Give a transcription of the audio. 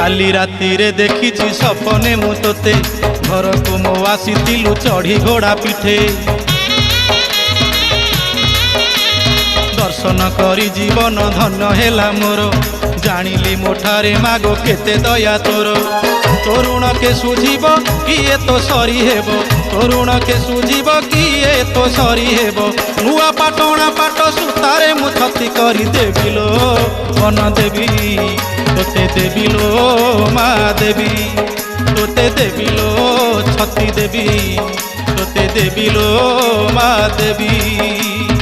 काली राति रे देखिछि सपने मु तोते घर को मो आसीतिलु चढ़ी घोड़ा पिठे दर्शन करी जीवन धन्य हेला मोर जानिली मोठारे मागो केते दया तोर तरुण के सुझीब किए तो सरी हेब तरुण के सुझीब किए तो सरी हेब नुआ पाटणा पाट सुतारे मु छती करी देबिलो वन देवी तोते देबिलो मा देवी तोते देबिलो छती देवी तोते देबिलो मा देवी।